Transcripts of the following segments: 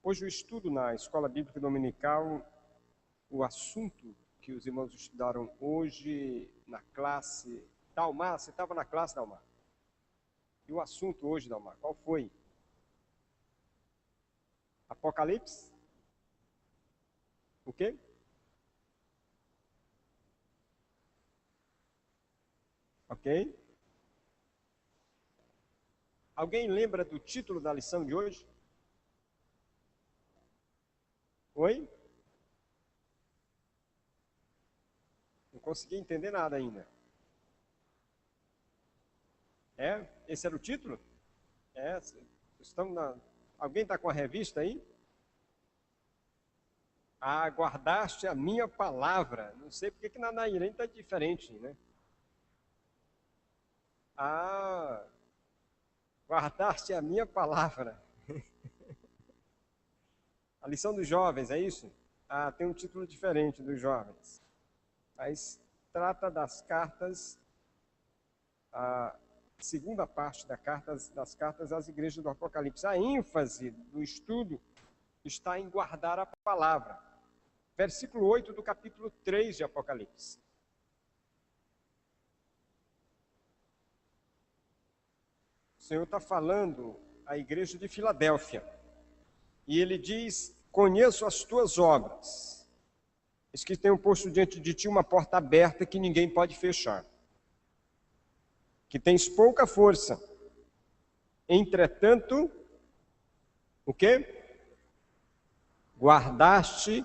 Hoje eu estudo na Escola Bíblica Dominical o assunto que os irmãos estudaram hoje na classe. Dalmar, você estava na classe, Dalmar? E o assunto hoje, Dalmar, qual foi? Apocalipse? O quê? Ok? Alguém lembra do título da lição de hoje? Oi? Não consegui entender nada ainda. É? Esse era o título? É. Estamos na... Alguém está com a revista aí? Ah, guardaste a minha palavra. Não sei porque que na Nairém está diferente, né? Ah, guardaste a minha palavra. A lição dos jovens, é isso? Ah, tem um título diferente dos jovens. Mas trata das cartas, a segunda parte das cartas às igrejas do Apocalipse. A ênfase do estudo está em guardar a palavra. Versículo 8 do capítulo 3 de Apocalipse. O Senhor está falando à igreja de Filadélfia. E ele diz: conheço as tuas obras. Diz que tenho posto diante de ti uma porta aberta que ninguém pode fechar. Que tens pouca força. Entretanto, o quê? Guardaste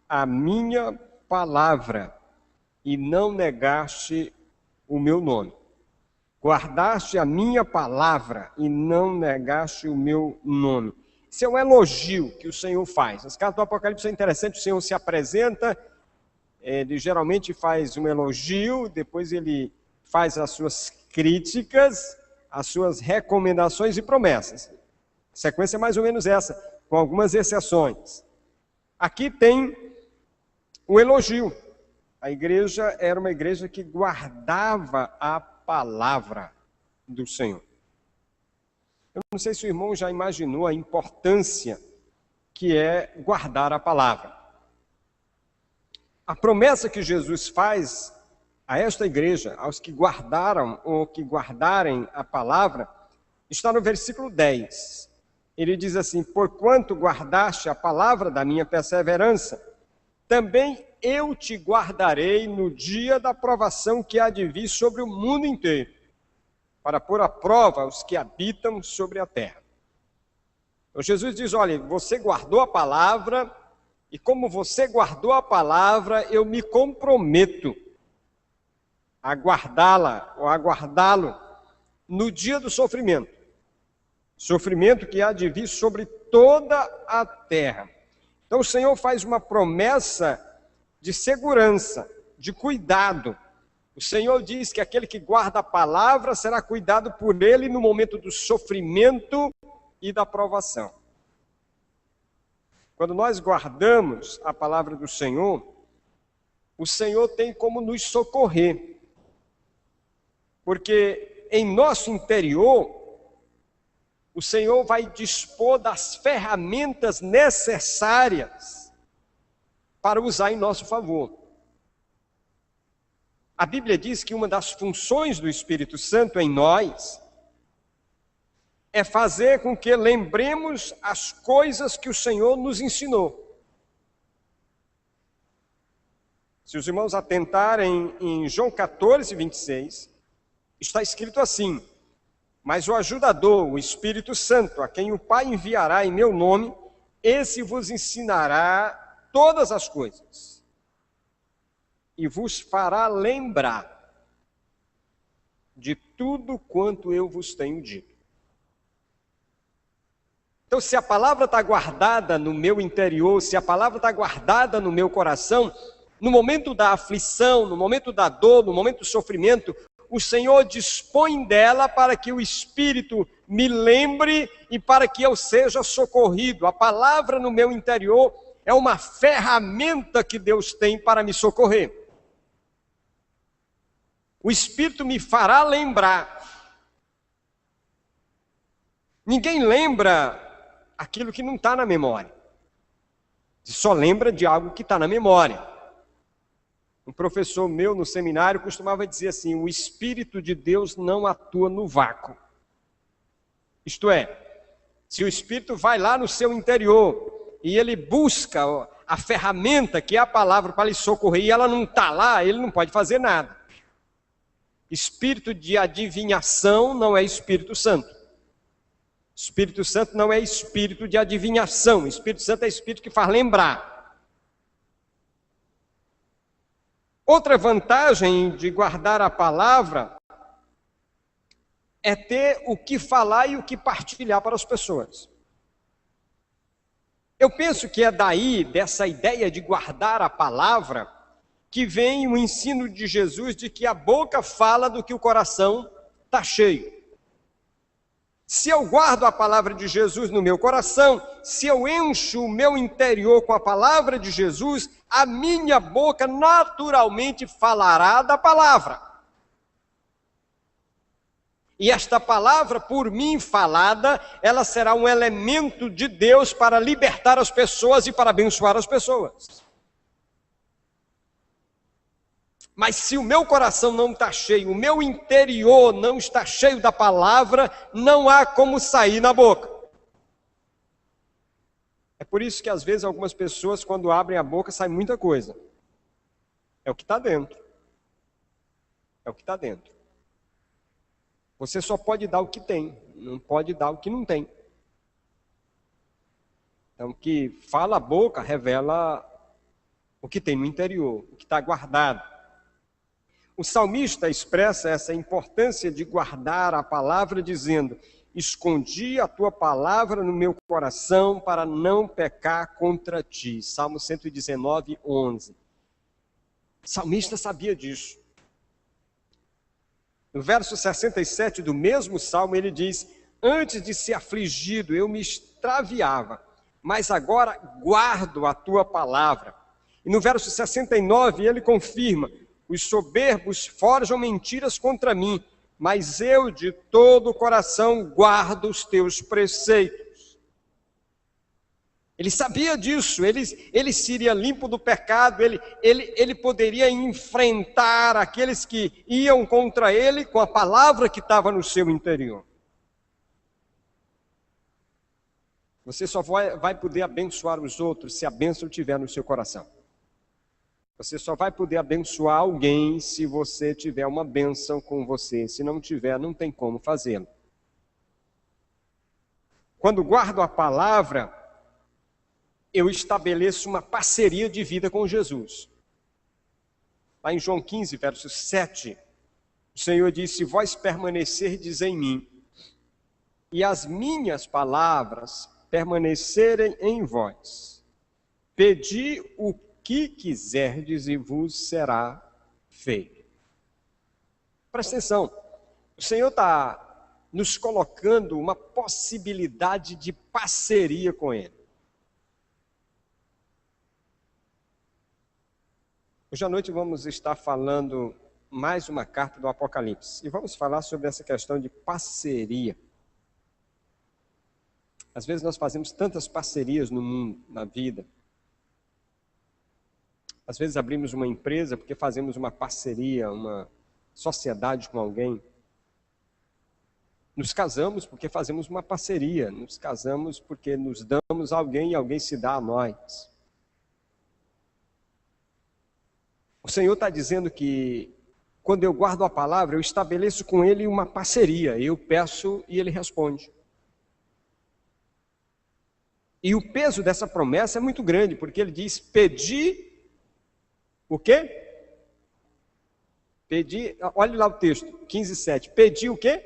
a minha palavra e não negaste o meu nome. Guardaste a minha palavra e não negaste o meu nome. Esse é um elogio que o Senhor faz. As cartas do Apocalipse são interessantes, o Senhor se apresenta, ele geralmente faz um elogio, depois ele faz as suas críticas, as suas recomendações e promessas. A sequência é mais ou menos essa, com algumas exceções. Aqui tem o elogio. A igreja era uma igreja que guardava a palavra do Senhor. Eu não sei se o irmão já imaginou a importância que é guardar a palavra. A promessa que Jesus faz a esta igreja, aos que guardaram ou que guardarem a palavra, está no versículo 10. Ele diz assim: porquanto guardaste a palavra da minha perseverança, também eu te guardarei no dia da provação que há de vir sobre o mundo inteiro, para pôr à prova os que habitam sobre a terra. Então Jesus diz: olha, você guardou a palavra, e como você guardou a palavra, eu me comprometo a guardá-la, ou a guardá-lo, no dia do sofrimento. Sofrimento que há de vir sobre toda a terra. Então o Senhor faz uma promessa de segurança, de cuidado. O Senhor diz que aquele que guarda a palavra será cuidado por ele no momento do sofrimento e da provação. Quando nós guardamos a palavra do Senhor, o Senhor tem como nos socorrer. Porque em nosso interior, o Senhor vai dispor das ferramentas necessárias para usar em nosso favor. A Bíblia diz que uma das funções do Espírito Santo em nós é fazer com que lembremos as coisas que o Senhor nos ensinou. Se os irmãos atentarem em João 14, 26, está escrito assim: mas o ajudador, o Espírito Santo, a quem o Pai enviará em meu nome, esse vos ensinará todas as coisas e vos fará lembrar de tudo quanto eu vos tenho dito. Então, se a palavra está guardada no meu interior, se a palavra está guardada no meu coração, no momento da aflição, no momento da dor, no momento do sofrimento, o Senhor dispõe dela para que o Espírito me lembre e para que eu seja socorrido. A palavra no meu interior é uma ferramenta que Deus tem para me socorrer. O Espírito me fará lembrar. Ninguém lembra aquilo que não está na memória. Só lembra de algo que está na memória. Um professor meu no seminário costumava dizer assim: o Espírito de Deus não atua no vácuo. Isto é, se o Espírito vai lá no seu interior e ele busca a ferramenta que é a palavra para lhe socorrer e ela não está lá, ele não pode fazer nada. Espírito de adivinhação não é Espírito Santo. Espírito Santo não é espírito de adivinhação. Espírito Santo é espírito que faz lembrar. Outra vantagem de guardar a palavra é ter o que falar e o que partilhar para as pessoas. Eu penso que é daí, dessa ideia de guardar a palavra, que vem o ensino de Jesus de que a boca fala do que o coração está cheio. Se eu guardo a palavra de Jesus no meu coração, se eu encho o meu interior com a palavra de Jesus, a minha boca naturalmente falará da palavra. E esta palavra, por mim falada, ela será um elemento de Deus para libertar as pessoas e para abençoar as pessoas. Mas se o meu coração não está cheio, o meu interior não está cheio da palavra, não há como sair na boca. É por isso que às vezes algumas pessoas, quando abrem a boca, sai muita coisa. É o que está dentro. É o que está dentro. Você só pode dar o que tem, não pode dar o que não tem. Então, o que fala a boca revela o que tem no interior, o que está guardado. O salmista expressa essa importância de guardar a palavra, dizendo: escondi a tua palavra no meu coração para não pecar contra ti. Salmo 119, 11. O salmista sabia disso. No verso 67 do mesmo salmo, ele diz: antes de ser afligido, eu me extraviava, mas agora guardo a tua palavra. E no verso 69, ele confirma: os soberbos forjam mentiras contra mim, mas eu de todo o coração guardo os teus preceitos. Ele sabia disso, ele seria limpo do pecado, ele poderia enfrentar aqueles que iam contra ele com a palavra que estava no seu interior. Você só vai poder abençoar os outros se a bênção estiver no seu coração. Você só vai poder abençoar alguém se você tiver uma bênção com você. Se não tiver, não tem como fazê-lo. Quando guardo a palavra, eu estabeleço uma parceria de vida com Jesus. Lá em João 15, verso 7, o Senhor disse: vós permanecerdes em mim, e as minhas palavras permanecerem em vós. Pedi o que quiserdes e vos será feito. Presta atenção, o Senhor está nos colocando uma possibilidade de parceria com Ele. Hoje à noite vamos estar falando mais uma carta do Apocalipse e vamos falar sobre essa questão de parceria. Às vezes nós fazemos tantas parcerias no mundo, na vida. Às vezes abrimos uma empresa porque fazemos uma parceria, uma sociedade com alguém. Nos casamos porque fazemos uma parceria. Nos casamos porque nos damos a alguém e alguém se dá a nós. O Senhor está dizendo que quando eu guardo a palavra, eu estabeleço com Ele uma parceria. Eu peço e Ele responde. E o peso dessa promessa é muito grande, porque Ele diz: pedi. O quê? Pedi, olha lá o texto, 15:7. Pedi o quê?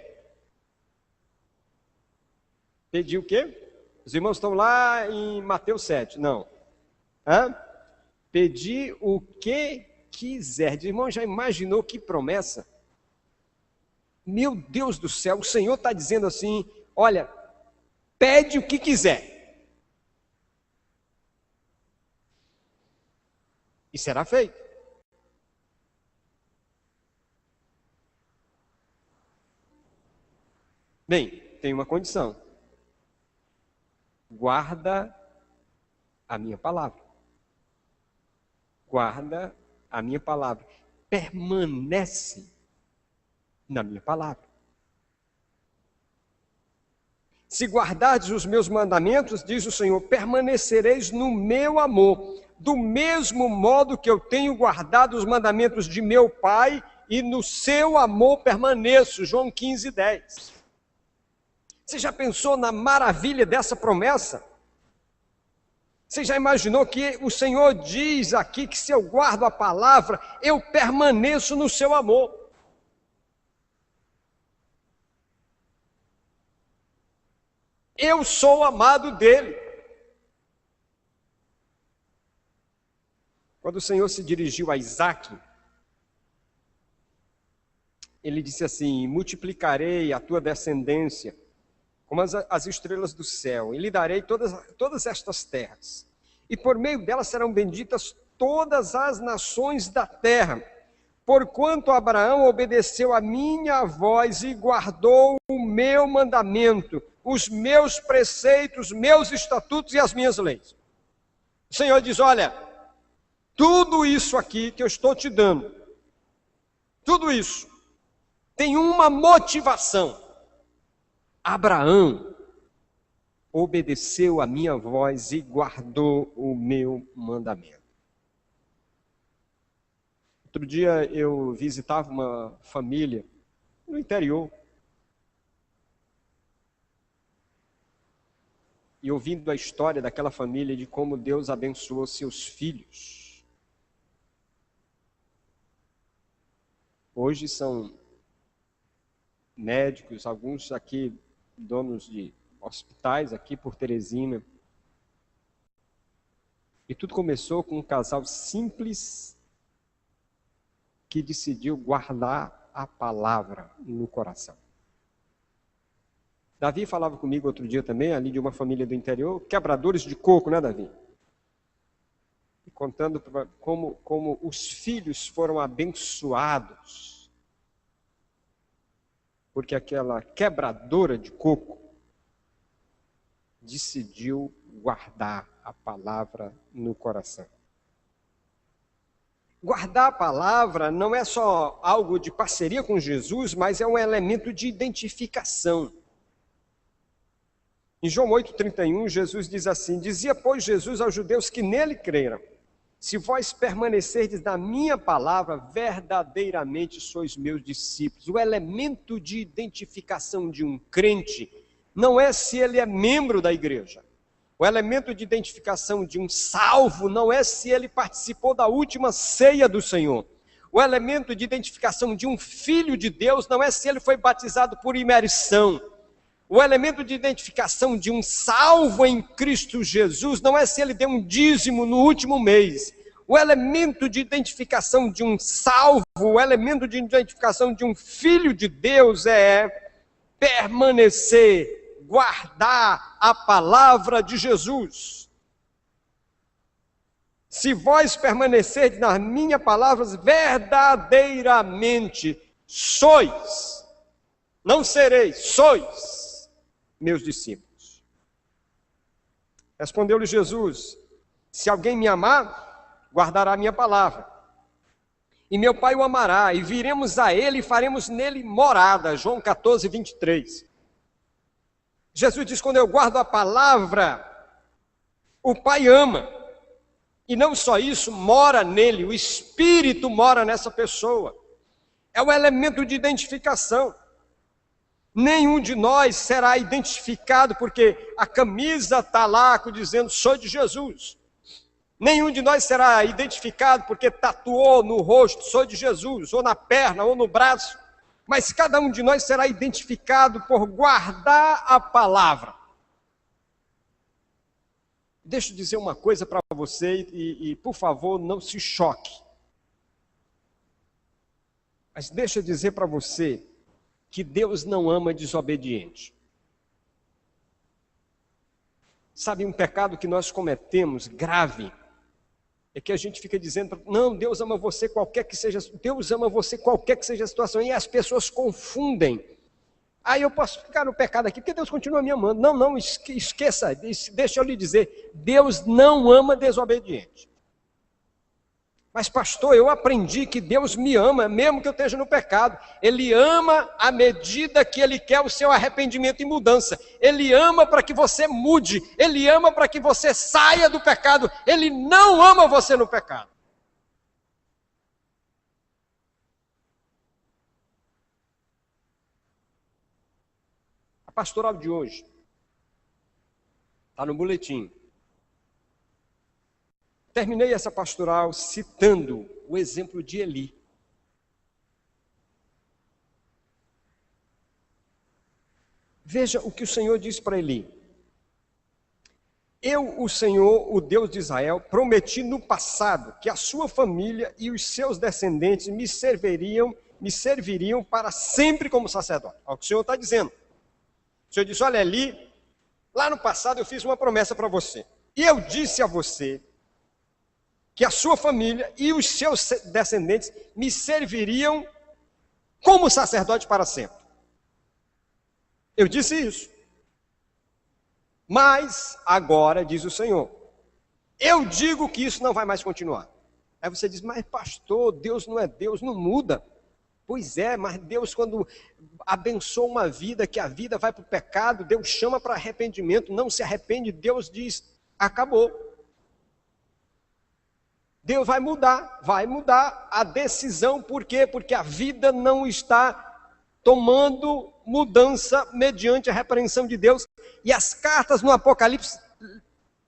Pedi o quê? Os irmãos estão lá em Mateus 7, não. Pedi o que quiser. Irmão, já imaginou que promessa? Meu Deus do céu, o Senhor está dizendo assim: olha, pede o que quiser. E será feito. Bem, tem uma condição. Guarda a minha palavra. guarda a minha palavra, permanece na minha palavra. Se guardardes os meus mandamentos, diz o Senhor, permanecereis no meu amor, do mesmo modo que eu tenho guardado os mandamentos de meu Pai, e no seu amor permaneço. João 15, 10. Você já pensou na maravilha dessa promessa? Você já imaginou que o Senhor diz aqui que se eu guardo a palavra, eu permaneço no seu amor? Eu sou amado dele. Quando o Senhor se dirigiu a Isaque, ele disse assim: multiplicarei a tua descendência como as estrelas do céu, e lhe darei todas estas terras, e por meio delas serão benditas todas as nações da terra, porquanto Abraão obedeceu a minha voz e guardou o meu mandamento, os meus preceitos, meus estatutos e as minhas leis. O Senhor diz: olha, tudo isso aqui que eu estou te dando, tudo isso tem uma motivação. Abraão obedeceu a minha voz e guardou o meu mandamento. Outro dia eu visitava uma família no interior, e ouvindo a história daquela família, de como Deus abençoou seus filhos. Hoje são médicos, alguns aqui donos de hospitais aqui por Teresina. E tudo começou com um casal simples que decidiu guardar a palavra no coração. Davi falava comigo outro dia também, ali de uma família do interior, quebradores de coco, né, Davi? E contando como os filhos foram abençoados, porque aquela quebradora de coco decidiu guardar a palavra no coração. Guardar a palavra não é só algo de parceria com Jesus, mas é um elemento de identificação. Em João 8,31, Jesus diz assim: dizia, pois, Jesus aos judeus que nele creram: se vós permanecerdes na minha palavra, verdadeiramente sois meus discípulos. O elemento de identificação de um crente não é se ele é membro da igreja. O elemento de identificação de um salvo não é se ele participou da última ceia do Senhor. O elemento de identificação de um filho de Deus não é se ele foi batizado por imersão. O elemento de identificação de um salvo em Cristo Jesus não é se ele deu um dízimo no último mês. O elemento de identificação de um salvo, o elemento de identificação de um filho de Deus é permanecer, guardar a palavra de Jesus. Se vós permanecerdes nas minhas palavras, verdadeiramente sois, não sereis, sois meus discípulos. Respondeu-lhe Jesus: se alguém me amar, guardará a minha palavra, e meu Pai o amará, e viremos a ele e faremos nele morada. João 14, 23. Jesus diz: quando eu guardo a palavra, o Pai ama, e não só isso, mora nele, o Espírito mora nessa pessoa. É o elemento de identificação. Nenhum de nós será identificado porque a camisa está lá dizendo sou de Jesus. Nenhum de nós será identificado porque tatuou no rosto sou de Jesus, ou na perna, ou no braço. Mas cada um de nós será identificado por guardar a palavra. Deixa eu dizer uma coisa para você e por favor não se choque. Mas deixa eu dizer para você que Deus não ama desobediente. Sabe, um pecado que nós cometemos, grave, é que a gente fica dizendo, não, Deus ama você qualquer que seja, Deus ama você qualquer que seja a situação, e as pessoas confundem. Aí eu posso ficar no pecado aqui, porque Deus continua me amando. Não, esqueça, deixa eu lhe dizer, Deus não ama desobediente. Mas pastor, eu aprendi que Deus me ama, mesmo que eu esteja no pecado. Ele ama à medida que Ele quer o seu arrependimento e mudança. Ele ama para que você mude. Ele ama para que você saia do pecado. Ele não ama você no pecado. A pastoral de hoje está no boletim. Terminei essa pastoral citando o exemplo de Eli. Veja o que o Senhor disse para Eli. Eu, o Senhor, o Deus de Israel, prometi no passado que a sua família e os seus descendentes me serviriam para sempre como sacerdote. É o que o Senhor está dizendo. O Senhor disse, olha Eli, lá no passado eu fiz uma promessa para você. E eu disse a você que a sua família e os seus descendentes me serviriam como sacerdote para sempre. Eu disse isso. Mas agora, diz o Senhor, eu digo que isso não vai mais continuar. Aí você diz, mas pastor, Deus não é Deus, não muda. Pois é, mas Deus quando abençoa uma vida, que a vida vai para o pecado, Deus chama para arrependimento, não se arrepende, Deus diz, acabou. Deus vai mudar a decisão, por quê? Porque a vida não está tomando mudança mediante a repreensão de Deus, e as cartas no Apocalipse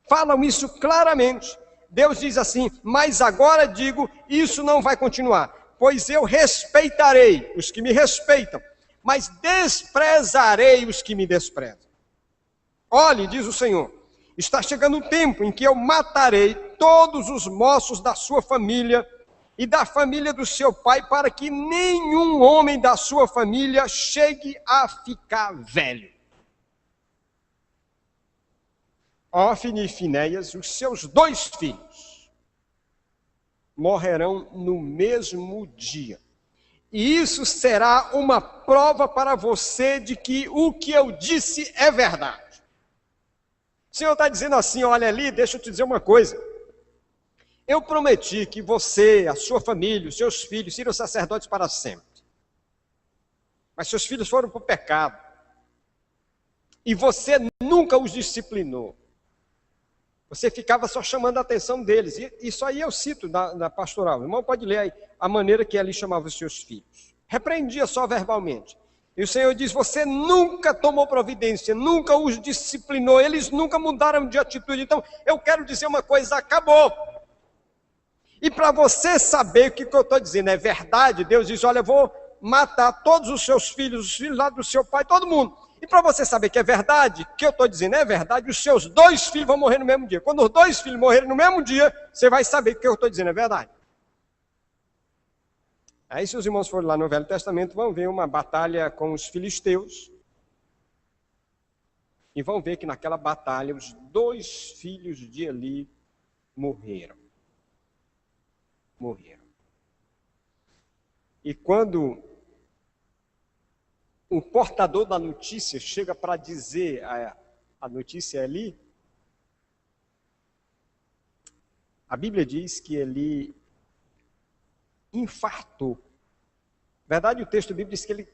falam isso claramente. Deus diz assim, mas agora digo, isso não vai continuar, pois eu respeitarei os que me respeitam, mas desprezarei os que me desprezam. Olhe, diz o Senhor, está chegando o tempo em que eu matarei todos os moços da sua família e da família do seu pai, para que nenhum homem da sua família chegue a ficar velho. Ófine e Finéias, os seus 2 filhos, morrerão no mesmo dia. E isso será uma prova para você de que o que eu disse é verdade. O Senhor está dizendo assim, olha ali, deixa eu te dizer uma coisa. Eu prometi que você, a sua família, os seus filhos, seriam sacerdotes para sempre. Mas seus filhos foram para o pecado. E você nunca os disciplinou. Você ficava só chamando a atenção deles. E isso aí eu cito da pastoral. O irmão pode ler aí a maneira que ele chamava os seus filhos. Repreendia só verbalmente. E o Senhor diz, você nunca tomou providência, nunca os disciplinou, eles nunca mudaram de atitude. Então, eu quero dizer uma coisa, acabou. E para você saber o que eu estou dizendo é verdade, Deus diz, olha, eu vou matar todos os seus filhos, os filhos lá do seu pai, todo mundo. E para você saber que é verdade, o que eu estou dizendo é verdade, os seus 2 filhos vão morrer no mesmo dia. Quando os 2 filhos morrerem no mesmo dia, você vai saber que o que eu estou dizendo é verdade. Aí se os irmãos forem lá no Velho Testamento, vão ver uma batalha com os filisteus. E vão ver que naquela batalha os 2 filhos de Eli morreram. E quando o portador da notícia chega para dizer a notícia ali, a Bíblia diz que ele infartou. Na verdade, o texto bíblico diz que ele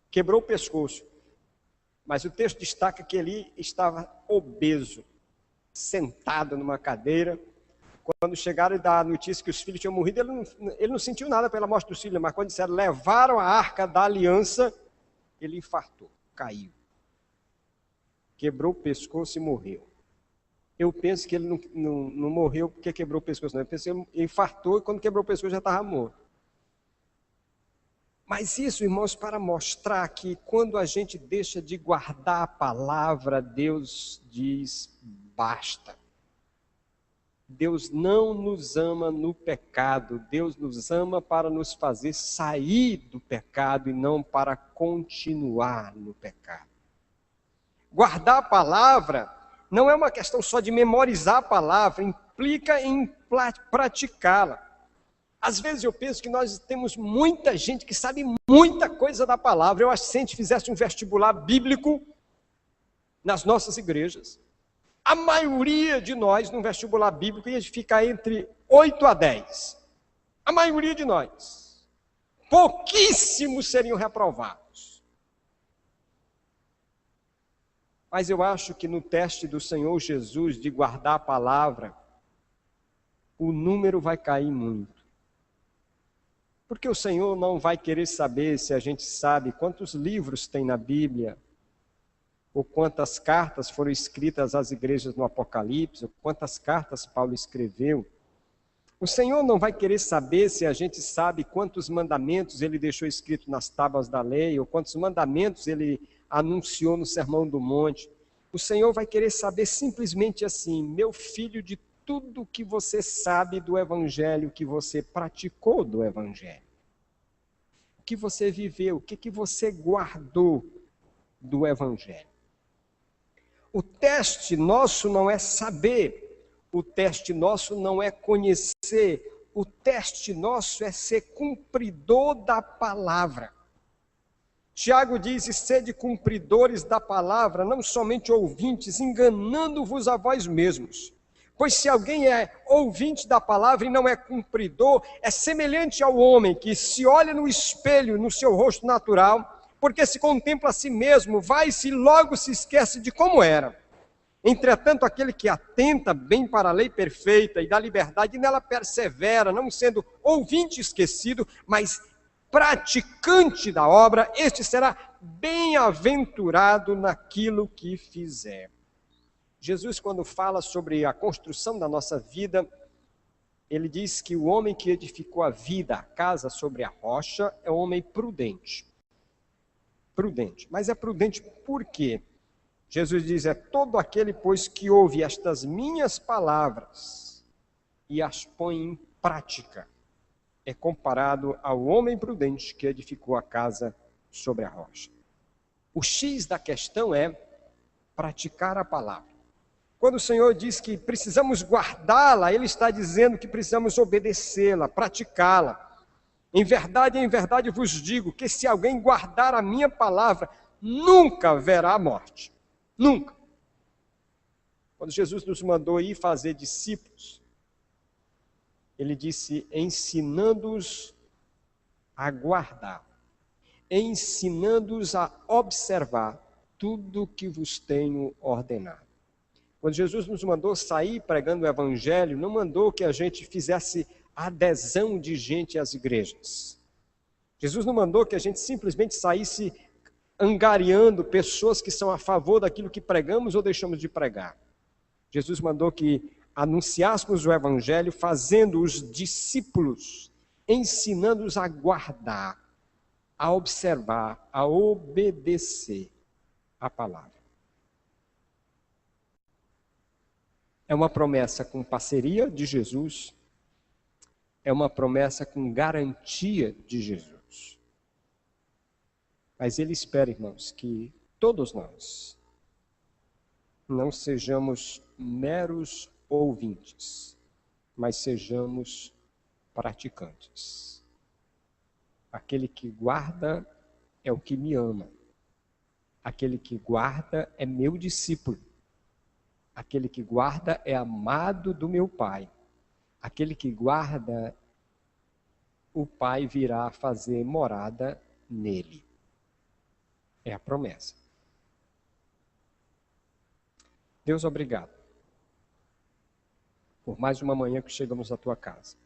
quebrou o pescoço. Mas o texto destaca que ele estava obeso, sentado numa cadeira. Quando chegaram e dar a notícia que os filhos tinham morrido, ele não sentiu nada pela morte dos filhos, mas quando disseram, levaram a arca da aliança, ele infartou, caiu. Quebrou o pescoço e morreu. Eu penso que ele não morreu porque quebrou o pescoço, não. Eu penso que ele infartou e quando quebrou o pescoço já estava morto. Mas isso, irmãos, para mostrar que quando a gente deixa de guardar a palavra, Deus diz, basta. Deus não nos ama no pecado, Deus nos ama para nos fazer sair do pecado e não para continuar no pecado. Guardar a palavra não é uma questão só de memorizar a palavra, implica em praticá-la. Às vezes eu penso que nós temos muita gente que sabe muita coisa da palavra. Eu acho que se a gente fizesse um vestibular bíblico nas nossas igrejas, a maioria de nós, no vestibular bíblico, ia ficar entre 8 a 10. A maioria de nós. Pouquíssimos seriam reprovados. Mas eu acho que no teste do Senhor Jesus de guardar a palavra, o número vai cair muito. Porque o Senhor não vai querer saber se a gente sabe quantos livros tem na Bíblia, ou quantas cartas foram escritas às igrejas no Apocalipse, ou quantas cartas Paulo escreveu. O Senhor não vai querer saber se a gente sabe quantos mandamentos ele deixou escrito nas tábuas da lei, ou quantos mandamentos ele anunciou no Sermão do Monte. O Senhor vai querer saber simplesmente assim: meu filho, de tudo que você sabe do Evangelho, que você praticou do Evangelho. O que você viveu, o que você guardou do Evangelho. O teste nosso não é saber, o teste nosso não é conhecer, o teste nosso é ser cumpridor da palavra. Tiago diz: e sede cumpridores da palavra, não somente ouvintes, enganando-vos a vós mesmos. Pois se alguém é ouvinte da palavra e não é cumpridor, é semelhante ao homem que se olha no espelho, no seu rosto natural, porque se contempla a si mesmo, vai-se e logo se esquece de como era. Entretanto, aquele que atenta bem para a lei perfeita e da liberdade, nela persevera, não sendo ouvinte esquecido, mas praticante da obra, este será bem-aventurado naquilo que fizer. Jesus, quando fala sobre a construção da nossa vida, ele diz que o homem que edificou a vida, a casa sobre a rocha, é um homem prudente. Prudente. Mas é prudente por quê? Jesus diz: é todo aquele, pois, que ouve estas minhas palavras e as põe em prática, é comparado ao homem prudente que edificou a casa sobre a rocha. O X da questão é praticar a palavra. Quando o Senhor diz que precisamos guardá-la, Ele está dizendo que precisamos obedecê-la, praticá-la. Em verdade vos digo que se alguém guardar a minha palavra, nunca verá a morte. Nunca. Quando Jesus nos mandou ir fazer discípulos, Ele disse: ensinando-os a guardar, ensinando-os a observar tudo o que vos tenho ordenado. Quando Jesus nos mandou sair pregando o Evangelho, não mandou que a gente fizesse adesão de gente às igrejas. Jesus não mandou que a gente simplesmente saísse angariando pessoas que são a favor daquilo que pregamos ou deixamos de pregar. Jesus mandou que anunciássemos o Evangelho fazendo os discípulos, ensinando-os a guardar, a observar, a obedecer a palavra. É uma promessa com parceria de Jesus, é uma promessa com garantia de Jesus. Mas Ele espera, irmãos, que todos nós não sejamos meros ouvintes, mas sejamos praticantes. Aquele que guarda é o que me ama. Aquele que guarda é meu discípulo. Aquele que guarda é amado do meu Pai. Aquele que guarda, o Pai virá fazer morada nele. É a promessa. Deus, obrigado por mais uma manhã que chegamos à tua casa.